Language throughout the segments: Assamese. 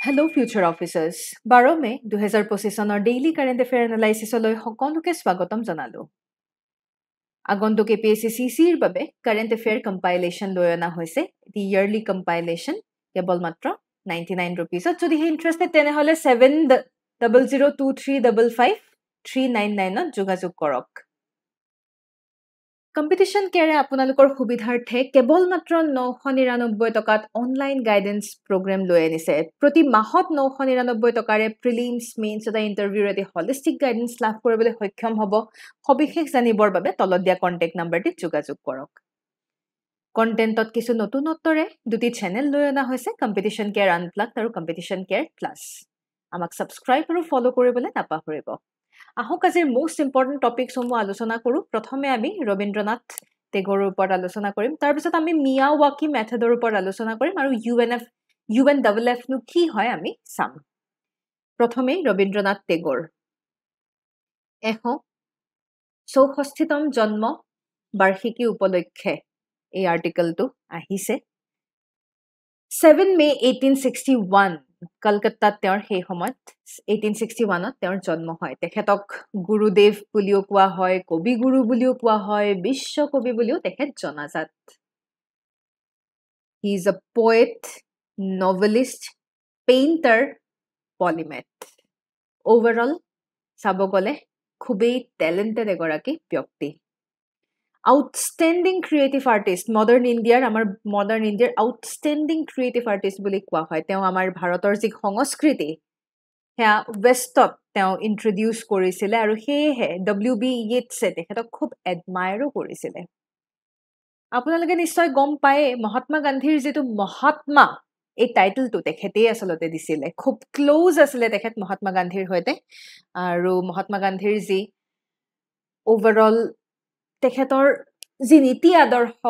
Hello future officers. 12 মে 2025 চনৰ ডেইলি কাৰেণ্ট এফেয়াৰ এনালাইচিছলৈ সকলোকে স্বাগতম জনালো। আগন্তুক APSC-CCৰ বাবে কাৰেণ্ট এফেয়াৰ কম্পাইলেশ্যন লৈ অনা হৈছে। দি ইয়াৰলি কম্পাইলেশ্যন কেৱল মাত্ৰ 99 rupeesত। যদি হে ইণ্টাৰেষ্টেড তেনেহলে 7002355399ত যোগাযোগ কৰক। কম্পিটিশ্যন কেয়াৰে আপোনালোকৰ সুবিধাৰ্থে কেৱল মাত্ৰ 999 টকাত অনলাইন গাইডেন্স প্ৰগ্ৰেম লৈ আনিছে। প্ৰতি মাহত 999 টকাৰে প্ৰিলিমছ, মেইনছ তথা ইণ্টাৰভিউৰ এটি হলিষ্টিক গাইডেন্স লাভ কৰিবলৈ সক্ষম হ'ব। সবিশেষ জানিবৰ বাবে তলত দিয়া কণ্টেক্ট নম্বৰটিত যোগাযোগ কৰক। কণ্টেণ্টত কিছু নতুনত্বৰে দুটি চেনেল লৈ অনা হৈছে, কম্পিটিশ্যন কেয়াৰ আনপ্লাগড আৰু কম্পিটিশ্যন কেয়াৰ প্লাছ। আমাক ছাবস্ক্ৰাইব আৰু ফ'ল' কৰিবলৈ নাপাহৰিব। আহক আজিৰ মোষ্ট ইম্পৰ্টেণ্ট টপিকসমূহ আলোচনা কৰোঁ। প্ৰথমে আমি ৰবীন্দ্ৰনাথ টেগৰৰ ওপৰত আলোচনা কৰিম, তাৰপিছত আমি মিয়াৱাকি মেথডৰ ওপৰত আলোচনা কৰিম আৰু UNFনো কি হয় আমি চাম। প্ৰথমেই ৰবীন্দ্ৰনাথ টেগৰ 164তম জন্ম বাৰ্ষিকী উপলক্ষে এই আৰ্টিকলটো আহিছে। 7 মে 1861 কলকাতাত তেওঁৰ সেই সময়ত 1861ত তেওঁৰ জন্ম হয়। তেখেতক গুৰুদেৱ বুলিও কোৱা হয়, কবি গুৰু বুলিও কোৱা হয়, বিশ্ব কবি বুলিও তেখেত জনাজাত। He is a poet, novelist, painter, polymath. Overall চাব গ'লে খুবেই টেলেণ্টেড এগৰাকী ব্যক্তি। আউটষ্টেণ্ডিং ক্ৰিয়েটিভ আৰ্টিষ্ট, মডাৰ্ণ ইণ্ডিয়াৰ আউটষ্টেণ্ডিং ক্ৰিয়েটিভ আৰ্টিষ্ট বুলি কোৱা হয়। তেওঁ আমাৰ ভাৰতৰ যি সংস্কৃতি সেয়া ৱেষ্টত তেওঁ ইন্ট্ৰডিউচ কৰিছিলে আৰু সেয়েহে WB ইয়েটছে তেখেতক খুব এডমায়াৰো কৰিছিলে। আপোনালোকে নিশ্চয় গম পায়ে মহাত্মা গান্ধীৰ যিটো মহাত্মা এই টাইটেলটো তেখেতেই আচলতে দিছিলে। খুব ক্ল'জ আছিলে তেখেত মহাত্মা গান্ধীৰ সৈতে আৰু মহাত্মা গান্ধীৰ যি অভাৰঅল তেখেতৰ যি নীতি আদৰ্শ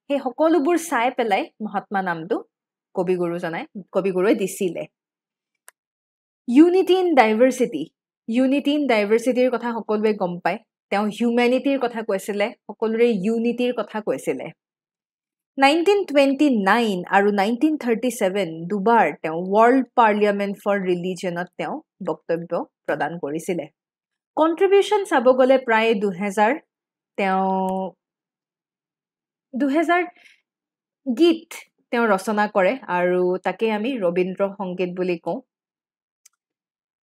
সেই সকলোবোৰ চাই পেলাই মহাত্মা নামটো কবিগুৰুৱে দিছিলে। ইউনিটি ইন ডাইভাৰ্চিটিৰ কথা সকলোৱে গম পায়। তেওঁ হিউমেনিটিৰ কথা কৈছিলে, সকলোৰে ইউনিটিৰ কথা কৈছিলে। 1929 আৰু 1937 দুবাৰ তেওঁ ৱৰ্ল্ড পাৰ্লিয়ামেণ্ট ফৰ ৰিলিজনত তেওঁ বক্তব্য প্ৰদান কৰিছিলে। কণ্ট্ৰিবিউশ্যন চাব গ'লে প্ৰায় 2000 গীত তেওঁ ৰচনা কৰে আৰু তাকে আমি ৰবীন্দ্ৰ সংগীত বুলি কওঁ।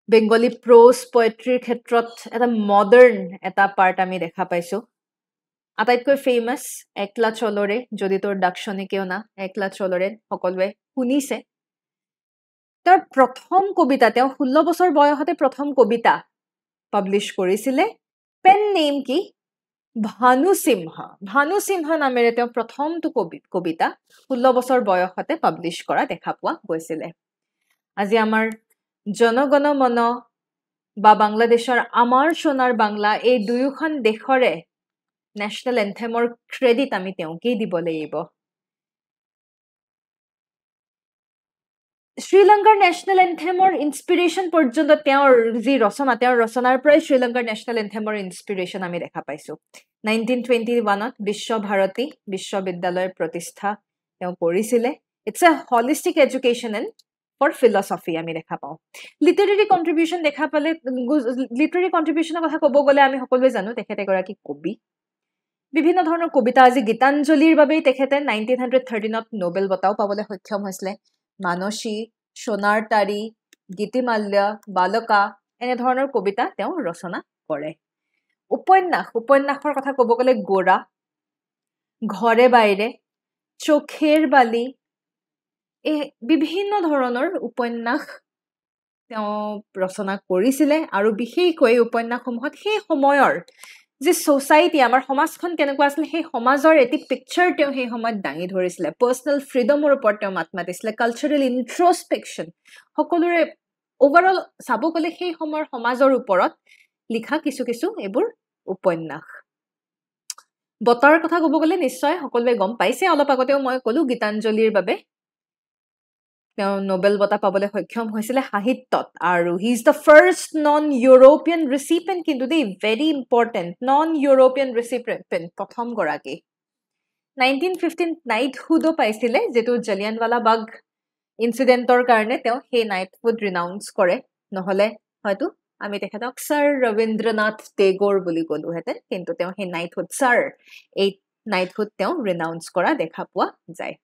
বেংগলী প্ৰ'জ পয়েট্ৰিৰ ক্ষেত্ৰত এটা মডাৰ্ণ এটা পাৰ্ট আমি দেখা পাইছোঁ। আটাইতকৈ ফেমাছ একলা চলৰে, যদি তোৰ দাক্ষণে কিয় না, একলা চলৰে সকলোৱে শুনিছে। তেওঁৰ প্ৰথম কবিতা, তেওঁ 16 বছৰ বয়সতে প্ৰথম কবিতা পাব্লিছ কৰিছিলে। পেন নেম কি? ভানুসিংহ নামেৰে তেওঁ প্ৰথমটো কবিতা 16 বছৰ বয়সতে পাব্লিছ কৰা দেখা পোৱা গৈছিলে। আজি আমাৰ জনগণ মন বা বাংলাদেশৰ আমাৰ সোণাৰ বাংলা, এই দুয়োখন দেশৰে নেশ্যনেল এন্থেমৰ ক্ৰেডিট আমি তেওঁকেই দিব লাগিব। শ্ৰীলংকাৰ নেশ্যনেল এন্থেমৰ ইনস্পিৰেশ্যন পৰ্যন্ত তেওঁৰ ৰচনাৰ পৰাই শ্ৰীলংকাৰ নেশ্যনেল এন্থেমৰ ইনস্পিৰেশ্যন আমি দেখা পাইছোঁ। 1921ত বিশ্বভাৰতী বিশ্ববিদ্যালয়ৰ প্ৰতিষ্ঠা তেওঁ কৰিছিলে। It's a holistic education for philosophy আমি দেখা পাওঁ। লিটাৰেৰী কণ্ট্ৰিবিউশ্যনৰ কথা ক'ব গ'লে আমি সকলোৱে জানো তেখেত এগৰাকী কবি। বিভিন্ন ধৰণৰ কবিতা, আজি গীতাঞ্জলিৰ বাবেই তেখেতে 1913ত নোবেল বঁটাও পাবলৈ সক্ষম হৈছিলে। মানসী, সোণাৰ তাৰি, গীতিমাল্য, বালকা এনেধৰণৰ কবিতা তেওঁ ৰচনা কৰে। উপন্যাসৰ কথা ক'ব গ'লে গোৰা, ঘৰে বাহিৰে, চোখেৰ বালি, এই বিভিন্ন ধৰণৰ উপন্যাস তেওঁ ৰচনা কৰিছিলে আৰু বিশেষকৈ উপন্যাসসমূহত সেই সময়ৰ যি ছ'চাইটি, আমাৰ সমাজখন কেনেকুৱা আছিল সেই সমাজৰ এটি পিকচাৰ তেওঁ সেই সময়ত দাঙি ধৰিছিলে। পাৰ্চনেল ফ্ৰীডমৰ ওপৰত তেওঁ মাত মাতিছিলে, কালচাৰেল ইন্ট্ৰস্পেকশ্যন, সকলোৰে অভাৰঅল চাব গ'লে সেই সময়ৰ সমাজৰ ওপৰত লিখা কিছু এইবোৰ উপন্যাস। বঁটাৰ কথা ক'ব গ'লে নিশ্চয় সকলোৱে গম পাইছে, অলপ আগতেও মই ক'লো গীতাঞ্জলিৰ বাবে তেওঁ নোবেল বঁটা পাবলৈ সক্ষম হৈছিলে সাহিত্যত। আৰু he is the first non European recipient, কিন্তু দেই very important, non European recipient প্ৰথমগৰাকী। 1915 নাইটহুডো পাইছিলে, যিটো জালিয়ানৱালা বাগ ইনসিডেন্টৰ কাৰণে তেওঁ সেই নাইটহুড ৰিনাউন্স কৰে নহলে হয়তো আমি তেখেতক স্যাৰ ৰবীন্দ্ৰনাথ টেগোৰ বুলি ক'লোহেঁতেন কিন্তু তেওঁ সেই নাইটহুড স্যাৰ এই নাইটহুড তেওঁ ৰিনাউন্স কৰা দেখা পোৱা যায়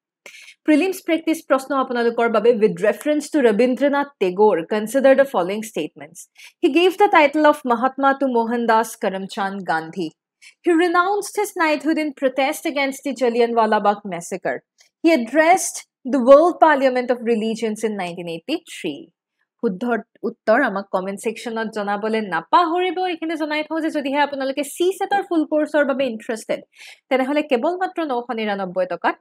Prelims practice prashno apnalokor babe with reference to Rabindranath Tagore consider the following statements. He gave the title of Mahatma to Mohandas Karamchand Gandhi. He renounced his knighthood in protest against the Jallianwala Bagh massacre. He addressed the World Parliament of Religions in 1983. শুদ্ধ উত্তৰ আমাক কমেন্ট সেকশনত জনাবলে নাপাহৰিব এখানে জনাই থওঁ যে যদিহে আপোনালোকে সি সেটৰ ফুল কোৰ্সৰ বাবে ইন্টাৰেস্টেড তেনেহলে কেৱল মাত্ৰ 999 টকাত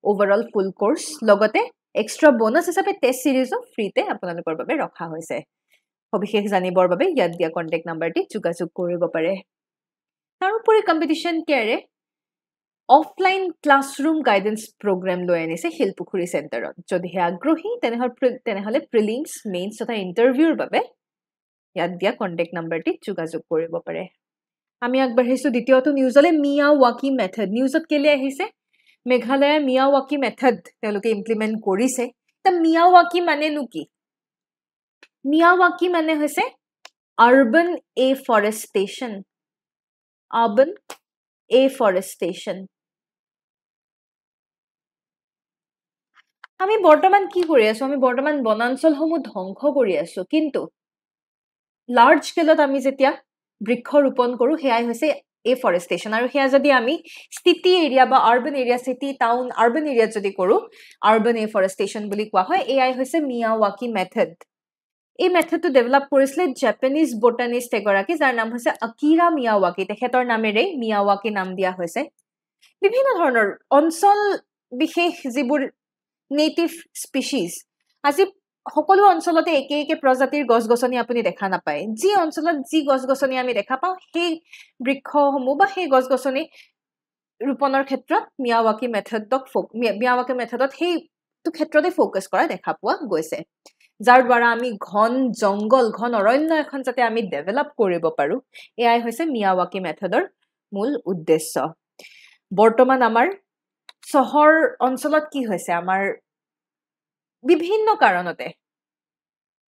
overall full course লগতে extra bonus হিচাপে test series of free তে আপোনালোকৰ বাবে ৰখা হৈছে সবিশেষ জানিবৰ বাবে ইয়াত দিয়া কন্টাক্ট নাম্বাৰটি যোগাযোগ কৰিব পাৰে তাৰোপৰি কম্পিটিশন কেয়াৰে অফলাইন ক্লাছৰুম গাইডেন্স প্ৰগ্ৰাম লৈ আনিছে হিলপুখুৰী চেণ্টাৰত যদিহে আগ্ৰহী তেনেহলে প্ৰিলিমছ মেইনছ তথা ইন্টাৰভিউৰ বাবে ইয়াত দিয়া কন্টাক্ট নাম্বাৰটি যোগাযোগ কৰিব পাৰে আমি আগবাঢ়িছো দ্বিতীয়টো নিউজলে মিয়াৱাকি মেথড নিউজত কেলে আহিছে মেঘালয় মিয়াৱাকি মেথড তেওঁলোকে ইমপ্লিমেন্ট কৰিছে তা মিয়াৱাকি মানে কি মিয়াৱাকি মানে হৈছে আৰবান এফৰেষ্টেশন আমি বৰ্তমান কি কৰি আছো আমি বৰ্তমান বনাঞ্চলসমূহ ধ্বংস কৰি আছো কিন্তু লাৰ্জ স্কেলত আমি যেতিয়া বৃক্ষ ৰোপণ কৰো হেয়াই হৈছে এফৰেষ্টেশন আৰু হেয়া যদি আমি সিটি এৰিয়া বা আৰবান এৰিয়া সিটি টাউন আৰবান এৰিয়া যদি কৰো আৰবান এফৰেষ্টেশন বুলি কোৱা হয় এয়াই হৈছে মিয়াৱাকি মেথড এই মেথডটো ডেভেলপ কৰিছিলে জাপানিজ বটানিষ্ট এগৰাকী যাৰ নাম হৈছে আকিৰা মিয়াৱাকি তেখেতৰ নামেৰে মিয়াৱাকি নাম দিয়া হৈছে বিভিন্ন ধৰণৰ অঞ্চল বিশেষ যিবোৰ নেটিভ স্পিচিজ আজি সকলো অঞ্চলতে একে একে প্ৰজাতিৰ গছগছনি আপুনি দেখা নাপায় যি অঞ্চলত যি গছগছনি আমি দেখা পাওঁ সেই বৃক্ষসমূহ বা সেই গছগছনি ৰোপণৰ ক্ষেত্ৰত মিয়াৱাকি মেথডত সেইটো ক্ষেত্ৰতে ফোকাস কৰা দেখা পোৱা গৈছে যাৰ দ্বাৰা আমি ঘন জংগল ঘন অৰণ্য এখন যাতে আমি ডেভেলপ কৰিব পাৰো এয়াই হৈছে মিয়াৱাকি মেথডৰ মূল উদ্দেশ্য বৰ্তমান আমাৰ চহৰ অঞ্চলত কি হৈছে আমাৰ বিভিন্ন কাৰণতে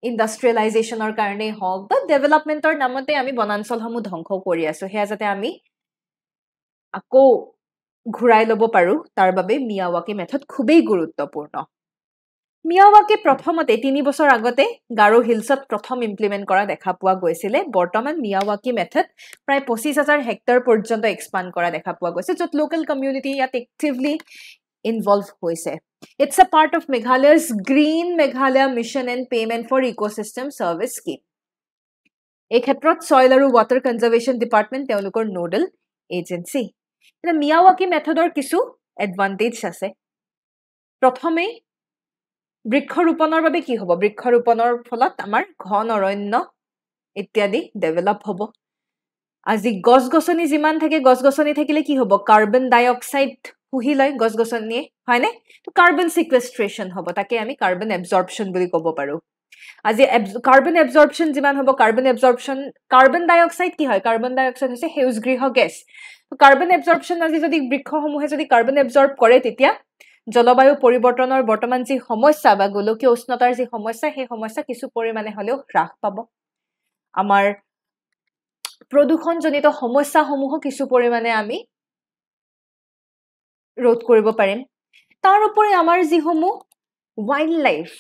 ইন্ডাষ্ট্ৰিয়েলাইজেশনৰ কাৰণে হওক বা ডেভেলপমেন্টৰ নামতে আমি বনাঞ্চলসমূহ ধ্বংস কৰি আছো হেয়া যাতে আমি আকৌ ঘূৰাই ল'ব পাৰো তাৰ বাবে মিয়াৱাকি মেথড খুবেই গুৰুত্বপূৰ্ণ মিয়াৱাকি প্ৰথমতে 3 বছৰ আগতে গাৰো হিলছত প্ৰথম ইমপ্লিমেন্ট কৰা দেখা পোৱা গৈছিলে বৰ্তমান মিয়াৱাকি মেথড প্ৰায় 25000 হেক্টৰ পৰ্যন্ত এক্সপান্ড কৰা দেখা পোৱা গৈছে যত লোকেল কমিউনিটি ইয়াত এক্টিভলি ইনভলভ হৈছে It's a part of Meghalaya's Green Meghalaya Mission and Payment for Ecosystem Service Scheme. এই ক্ষেত্ৰত Soil আৰু Water Conservation Department তেওঁলোকৰ নোডেল এজেন্সি এটা মিয়াৱাকি মেথডৰ কিছু এডভান্টেজ আছে প্ৰথমে বৃক্ষৰোপণৰ বাবে কি হ'ব বৃক্ষৰোপণৰ ফলত আমাৰ ঘন অৰণ্য ইত্যাদি ডেভেলপ হ'ব আজি গছগছনি যিমান থাকে গছগছনি থাকিলে কি হ'ব কাৰ্বন ডাই অক্সাইড পুহি লয় গছগছনিয়ে হয়নে তো কাৰ্বন সিকুৱেষ্ট্ৰেচন হ'ব তাকে আমি কাৰ্বন এবজৰ্পচন বুলি ক'ব পাৰো আজি কাৰ্বন এবজৰ্পচন যিমান হ'ব কাৰ্বন ডাই অক্সাইড কি হয় কাৰ্বন ডাই অক্সাইড হৈছে সেউজগৃহ গেছ তো কাৰ্বন এবজৰ্পচন আজি যদি বৃক্ষসমূহে যদি কাৰ্বন এবজৰ্ব কৰে তেতিয়া জলবায়ু পৰিৱৰ্তনৰ বৰ্তমান যি সমস্যা বা গোলকীয় উষ্ণতাৰ যি সমস্যা সেই সমস্যা কিছু পৰিমাণে হলেও হ্ৰাস পাব আমাৰ প্ৰদূষণজনিত সমস্যাসমূহ কিছু পৰিমাণে আমি ৰোধ কৰিব পাৰিম তাৰ উপৰি আমাৰ যিসমূহ ওয়াইল্ড লাইফ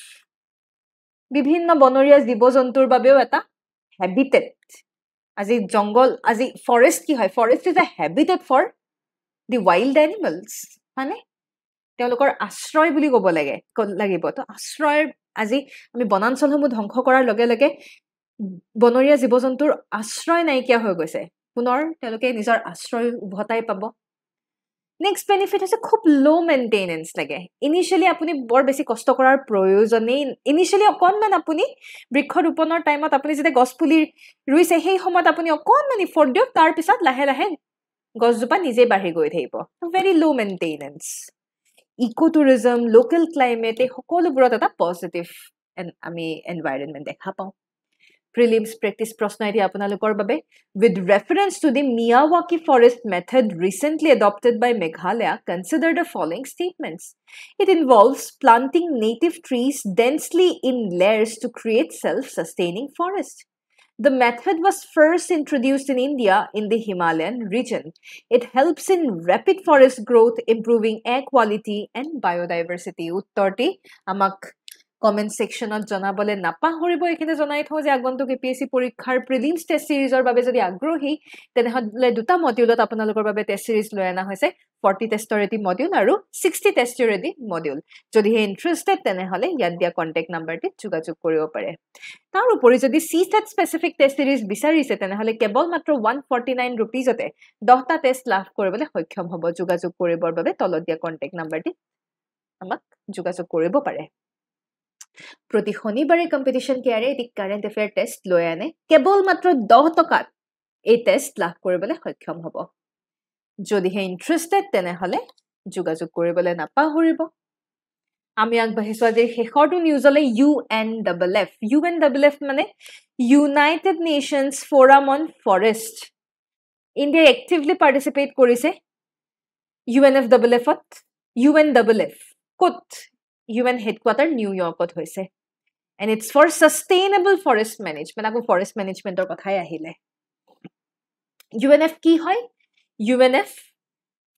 বিভিন্ন বনৰীয়া জীৱ-জন্তুৰ বাবেও এটা হ্যাবিটেট আজি জংগল আজি ফৰেষ্ট কি হয় forest is a habitat for the wild animals মানে তেওঁলোকৰ আশ্ৰয় বুলি ক'ব লাগিব তো আশ্ৰয় আজি আমি বনাঞ্চলসমূহ ধ্বংস কৰাৰ লগে লগে বনৰীয়া জীৱ-জন্তুৰ আশ্ৰয় নাইকিয়া হৈ গৈছে পুনৰ তেওঁলোকে নিজৰ আশ্ৰয় উভতাই পাব নেক্সট বেনিফিট আছে খুব লো মেইনটেনেন্স লাগে ইনিশিয়ালি আপুনি বৰ বেছি কষ্ট কৰাৰ প্ৰয়োজনেই ইনিশিয়ালি অকনমান আপুনি বৃক্ষৰোপণৰ টাইমত আপুনি যেতিয়া গছপুলি ৰুইছে সেই সময়ত আপুনি অকনমান ইফৰ্ট দিয়ক তাৰ পিছত লাহে লাহে গছজোপা নিজে বাঢ়ি গৈ থাকিব ভেৰি লো মেইনটেনেন্স ইকোটুৰিজম লোকেল ক্লাইমেট এই সকলোবোৰত এটা পজিটিভ আমি এনভাইৰনমেন্ট দেখা পাওঁ Prelims practice প্ৰশ্ন এটি আপোনালোকৰ বাবে with reference to the Miyawaki forest method recently adopted by Meghalaya consider the following statements. It involves planting native trees densely in layers to create self-sustaining forest. The method was first introduced in India in the Himalayan region. It helps in rapid forest growth, improving air quality and biodiversity. উত্তৰটি আমাক কমেন্ট সেকশনত জনাবলে নাপাহৰিব এখানে জনাই থওঁ যে আগন্তুক এপিএসসি পৰীক্ষাৰ প্ৰিলিমছ টেষ্ট সিৰিজৰ বাবে যদি আগ্ৰহী তেনেহলে দুটা মডিউলত আপোনালোকৰ বাবে টেষ্ট সিৰিজ লৈ আনা হৈছে 40 টেষ্টৰ এটি মডিউল আৰু 60 টেষ্টৰ এটি মডিউল যদি হে ইন্টাৰেষ্টেড তেনেহলে ইয়াত দিয়া কন্টাক্ট নাম্বাৰটি যোগাযোগ কৰিব পাৰে তাৰ উপৰি যদি সিসেট স্পেসিফিক টেষ্ট সিৰিজ বিচাৰিছে তেনেহলে কেৱল মাত্ৰ 149 रुपीजতে 10টা টেষ্ট লাভ কৰিবলৈ সক্ষম হ'ব যোগাযোগ কৰিবৰ বাবে তলত দিয়া কন্টাক্ট নাম্বাৰটি আমাক যোগাযোগ কৰিব পাৰে প্ৰতি শনিবাৰে কম্পিটিশন কেয়াৰে এটি কাৰেন্ট এফেয়াৰ টেষ্ট লৈ আনে কেৱল মাত্ৰ 10 টকাত এই টেষ্ট লাভ কৰিবলৈ সক্ষম হ'ব যদি হে ইন্টাৰেষ্টেড তেনেহলে যোগাযোগ কৰিবলৈ নাপাহৰিব আমি আগবাঢ়িছো আজি শেষৰটো নিউজলে UNFF মানে United Nations forum on forest India actively participate কৰিছে UNFF কত UN headquarter New Yorkত হৈছে and it's for sustainable forest management আকৌ forest managementৰ কথাই আহিলে UNF কি হয় UNF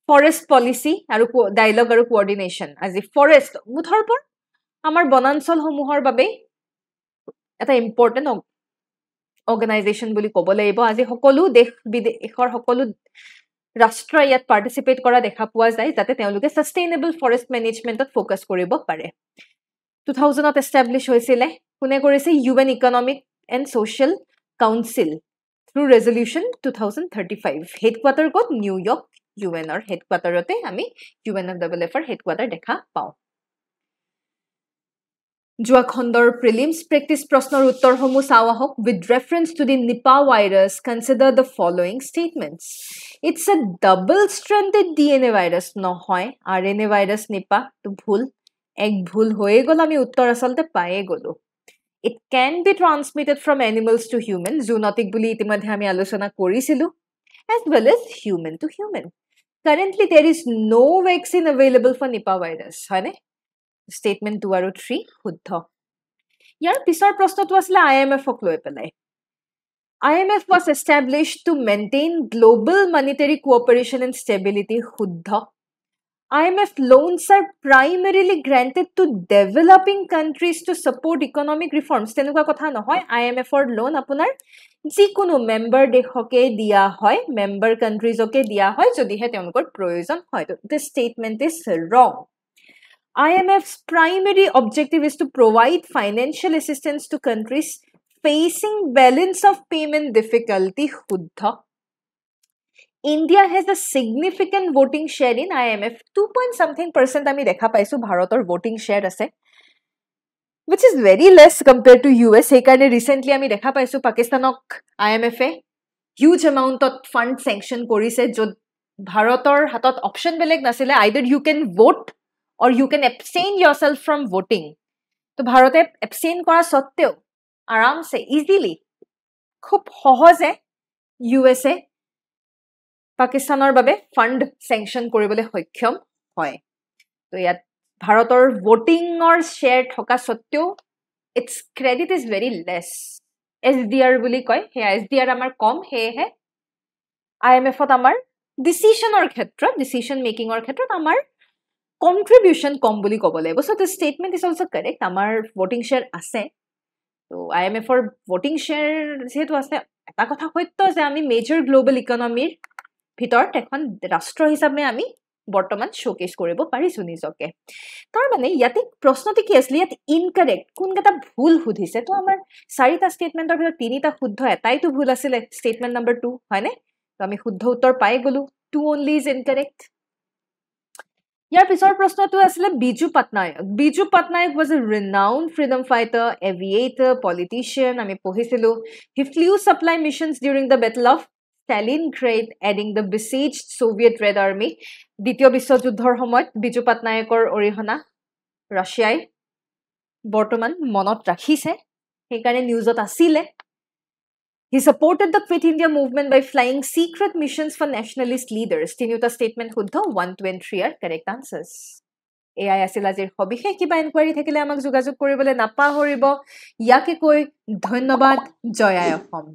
forest policy আৰু dialogue আৰু coordination আজি forest মুঠৰপৰ আমাৰ বনাঞ্চল সমূহৰ বাবে এটা ইম্পৰ্টেন্ট অৰ্গানাইজেচন বুলি ক'ব লাগিব আজি সকলো দেশ বিদেশৰ সকলো ৰাষ্ট্ৰ ইয়াত পাৰ্টিসিপেট কৰা দেখা পোৱা যায় যাতে তেওঁলোকে সাস্টেইনেবল ফৰেষ্ট মেনেজমেন্টত ফোকাস কৰিব পাৰে 2000ত এস্টাবলিশ হৈছিল কোনে কৰিছে UN economic and social council through resolution 2035 headquarter ক'ত নিউয়ৰ্ক UN ৰ হেডকোৱাৰ্টাৰতে আমি UNFF ৰ হেডকোৱাৰ্টাৰ দেখা পাওঁ যোৱা খণ্ডৰ প্ৰিলিমছ প্ৰেক্টিছ প্ৰশ্নৰ উত্তৰসমূহ চাওঁ আহক with reference to the Nipah virus consider the following statements it's a double stranded DNA virus নহয় RNA virus Nipah তো ভুল এক ভুল হয়ে গল আমি উত্তৰ আসলতে পায়ে গলো it can be transmitted from animals to humans zoonotic বুলি ইতিমধ্যে আমি আলোচনা কৰিছিলো as well as human to human currently there is no vaccine available for Nipah virus হয়নে statement 2 আৰু 3 শুদ্ধ ইয়াৰ পিছৰ প্ৰশ্নটো আছিল IMF ক লৈ পেলাই IMF was established to maintain global monetary cooperation and stability শুদ্ধ IMF loans are primarily granted to developing countries to support economic reforms তেনেকুৱা কথা নহয় IMF ৰ লোন আপোনাৰ যিকোনো মেম্বাৰ দেশকে দিয়া হয় মেম্বাৰ কান্ট্ৰিজকে দিয়া হয় যদিহে তেওঁলোকৰ প্ৰয়োজন হয় this statement is wrong IMF's primary objective is to provide financial assistance to countries facing balance of payment difficulty Shuddha. India has a significant voting share in IMF 2.something% ami dekha paisu bharator voting share ase which is very less compared to US ei karone recently ami dekha paisu Pakistanok IMF e huge amount of fund sanction korise jod bharator hatot option beleg nasile either you can vote or you can abstain yourself from voting to bharote abstain kora sotteo aram se easily khub সহজে USA পাকিস্তানৰ বাবে ফান্ড স্যাংশন কৰিবলৈ সক্ষম হয় তো ইয়াত ভাৰতৰ ভোটিংৰ শেয়াৰ থকা সত্ত্বেও its credit is very less SDR বুলি কয় হে SDR আমাৰ কম হে হে IMF ত আমাৰ ডিসিশনৰ ক্ষেত্ৰত ডিসিশন মেকিংৰ ক্ষেত্ৰত আমাৰ contribution কম বুলি ক'ব লাগিব so the statement is also correct আমাৰ voting share আছে তো IMF ৰ voting share যেহেতু আছে এটা কথা হয়তো যে আমি মেজৰ গ্লোবাল ইকনমিৰ ভিতৰত এখন ৰাষ্ট্ৰ হিচাপে আমি বৰ্তমান শোকেস কৰিব পাৰিছো নিজকে তাৰ মানে ইয়াতে প্ৰশ্নটি কি আছিল ইয়াত ইনকাৰেক্ট কোনটা ভুল সুধিছে তো আমাৰ চাৰিটা স্টেটমেন্টৰ ভিতৰত তিনিটা শুদ্ধ এটাই তো ভুল আছিল স্টেটমেন্ট নম্বৰ 2 হয়নে তো আমি শুদ্ধ উত্তৰ পাই গলো 2 only is incorrect ইয়াৰ পিছৰ প্ৰশ্নটো আছিল Biju Patnaik was a renowned freedom fighter aviator politician আমি পঢ়িছিলো he flew supply missions during the battle of Stalingrad adding the besieged Soviet Red Army দ্বিতীয় বিশ্বযুদ্ধৰ সময়ত বিজু পাটনায়কৰ অৰিহণা ৰাছিয়াই বৰ্তমান মনত ৰাখিছে সেই কাৰণে নিউজত আছিল He supported the Quit India movement by flying secret missions for nationalist leaders. তিনিওটা statement শুদ্ধ, 1, 2 and 3 are correct answers. এয়াই আছিল আজিৰ সবিশেষ কিবা ইনকুৱাৰী থাকিলে আমাক যোগাযোগ কৰিবলৈ নাপাহৰিব। ইয়াকে কৈ ধন্যবাদ। জয় আই অসম।